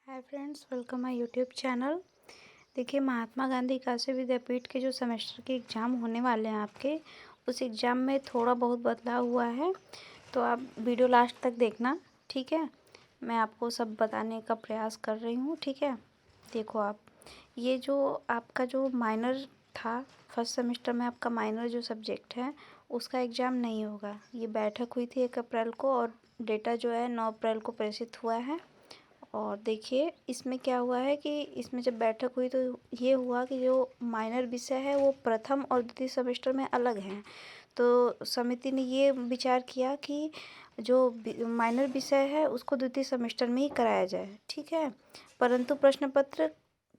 Hi friends, welcome my YouTube channel. देखिए, महात्मा गांधी काशी विद्यापीठ के जो सेमेस्टर के एग्ज़ाम होने वाले हैं आपके, उस एग्ज़ाम में थोड़ा बहुत बदलाव हुआ है। तो आप वीडियो लास्ट तक देखना, ठीक है। मैं आपको सब बताने का प्रयास कर रही हूँ, ठीक है। देखो आप, ये जो आपका जो माइनर था, फर्स्ट सेमेस्टर में आपका माइनर जो सब्जेक्ट है उसका एग्ज़ाम नहीं होगा। ये बैठक हुई थी 1 अप्रैल को और डेटा जो है 9 अप्रैल को प्रेषित हुआ है। और देखिए, इसमें क्या हुआ है कि इसमें जब बैठक हुई तो ये हुआ कि जो माइनर विषय है वो प्रथम और द्वितीय सेमेस्टर में अलग हैं। तो समिति ने ये विचार किया कि जो माइनर विषय है उसको द्वितीय सेमेस्टर में ही कराया जाए, ठीक है। परंतु प्रश्न पत्र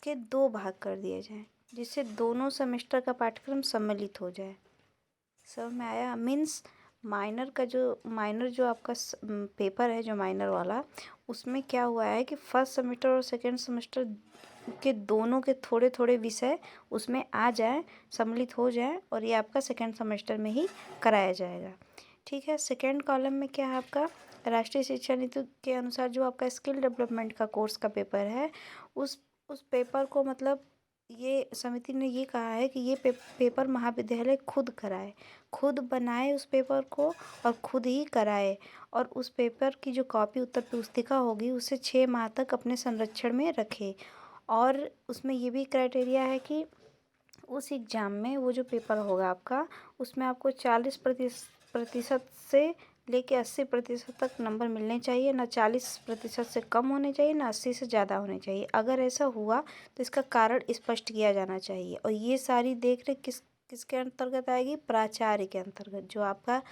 के 2 भाग कर दिए जाएं, जिससे दोनों सेमेस्टर का पाठ्यक्रम सम्मिलित हो जाए। समझ में आया? मीन्स माइनर जो आपका पेपर है, जो माइनर वाला, उसमें क्या हुआ है कि फर्स्ट सेमेस्टर और सेकंड सेमेस्टर के दोनों के थोड़े थोड़े विषय उसमें आ जाए, सम्मिलित हो जाए, और ये आपका सेकंड सेमेस्टर में ही कराया जाएगा, ठीक है। सेकंड कॉलम में क्या है आपका, राष्ट्रीय शिक्षा नीति के अनुसार जो आपका स्किल डेवलपमेंट का कोर्स का पेपर है, उस पेपर को मतलब ये समिति ने ये कहा है कि ये पेपर महाविद्यालय खुद कराए, खुद बनाए उस पेपर को और खुद ही कराए। और उस पेपर की जो कॉपी उत्तर पुस्तिका होगी उसे 6 माह तक अपने संरक्षण में रखे। और उसमें ये भी क्राइटेरिया है कि उस एग्ज़ाम में वो जो पेपर होगा आपका, उसमें आपको 40% से लेके 80% तक नंबर मिलने चाहिए, ना 40% से कम होने चाहिए, ना 80 से ज़्यादा होने चाहिए। अगर ऐसा हुआ तो इसका कारण स्पष्ट किया जाना चाहिए। और ये सारी देख रेख किसके अंतर्गत आएगी? प्राचार्य के अंतर्गत, जो आपका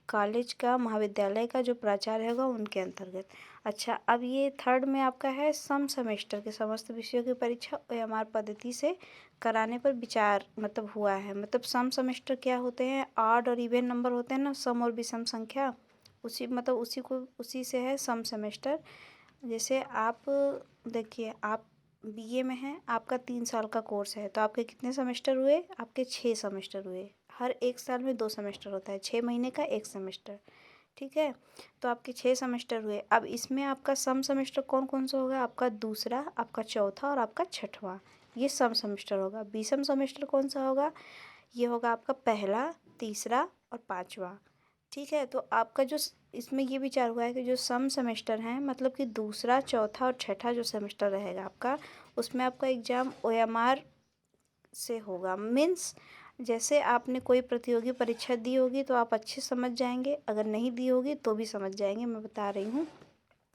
कॉलेज का, महाविद्यालय का जो प्राचार्य होगा उनके अंतर्गत। अच्छा, अब ये थर्ड में आपका है सम सेमेस्टर के समस्त विषयों की परीक्षा ओएमआर पद्धति से कराने पर विचार मतलब हुआ है। मतलब सम सेमेस्टर क्या होते हैं? ऑड और इवन नंबर होते हैं ना, सम और विषम संख्या, उसी से है सम सेमेस्टर। जैसे आप देखिए, आप बीए में हैं, आपका 3 साल का कोर्स है, तो आपके कितने सेमेस्टर हुए? आपके 6 सेमेस्टर हुए। हर 1 साल में 2 सेमेस्टर होता है, 6 महीने का 1 सेमेस्टर, ठीक है। तो आपके 6 सेमेस्टर हुए। अब इसमें आपका सम सेमेस्टर कौन कौन सा होगा? आपका दूसरा, आपका चौथा और आपका छठवां, ये सम सेमेस्टर होगा। विषम सेमेस्टर कौन सा होगा? ये होगा आपका पहला, तीसरा और पाँचवा, ठीक है। तो आपका जो इसमें ये विचार हुआ है कि जो सम सेमेस्टर हैं, मतलब कि दूसरा, चौथा और छठा जो सेमेस्टर रहेगा आपका, उसमें आपका एग्ज़ाम ओएमआर से होगा। मीन्स जैसे आपने कोई प्रतियोगी परीक्षा दी होगी तो आप अच्छे समझ जाएंगे, अगर नहीं दी होगी तो भी समझ जाएंगे। मैं बता रही हूँ,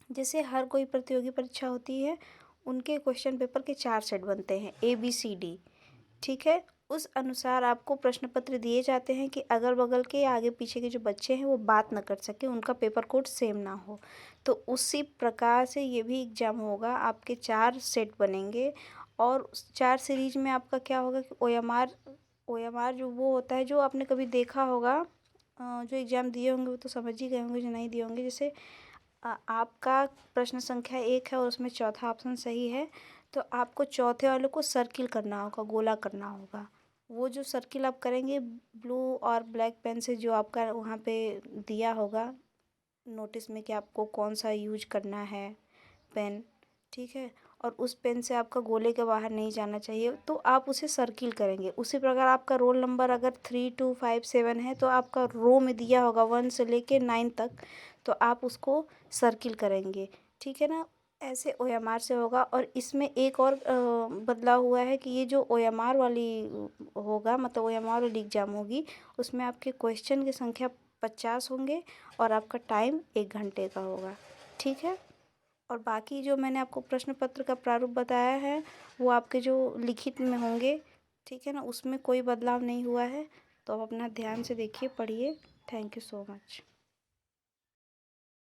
जैसे हर कोई प्रतियोगी परीक्षा होती है, उनके क्वेश्चन पेपर के 4 सेट बनते हैं, ABCD, ठीक है। उस अनुसार आपको प्रश्न पत्र दिए जाते हैं कि अगल बगल के, आगे पीछे के जो बच्चे हैं वो बात ना कर सके, उनका पेपर कोड सेम ना हो। तो उसी प्रकार से ये भी एग्ज़ाम होगा। आपके 4 सेट बनेंगे और उस 4 सीरीज में आपका क्या होगा कि ओएमआर जो वो होता है, जो आपने कभी देखा होगा, जो एग्ज़ाम दिए होंगे वो तो समझ ही गए होंगे, जो नहीं दिए होंगे, जैसे आपका प्रश्न संख्या 1 है और उसमें चौथा ऑप्शन सही है, तो आपको चौथे वाले को सर्किल करना होगा, गोला करना होगा। वो जो सर्किल आप करेंगे ब्लू और ब्लैक पेन से, जो आपका वहाँ पे दिया होगा नोटिस में कि आपको कौन सा यूज करना है पेन, ठीक है। और उस पेन से आपका गोले के बाहर नहीं जाना चाहिए, तो आप उसे सर्किल करेंगे। उसी प्रकार आपका रोल नंबर अगर 3257 है तो आपका रो में दिया होगा 1 से लेके 9 तक, तो आप उसको सर्किल करेंगे, ठीक है ना। ऐसे ओएमआर से होगा। और इसमें एक और बदलाव हुआ है कि ये जो ओएमआर वाली होगा, मतलब ओएमआर वाली एग्ज़ाम होगी, उसमें आपके क्वेश्चन की संख्या 50 होंगे और आपका टाइम 1 घंटे का होगा, ठीक है। और बाकी जो मैंने आपको प्रश्न पत्र का प्रारूप बताया है वो आपके जो लिखित में होंगे, ठीक है ना, उसमें कोई बदलाव नहीं हुआ है। तो आप अपना ध्यान से देखिए, पढ़िए। Thank you so much.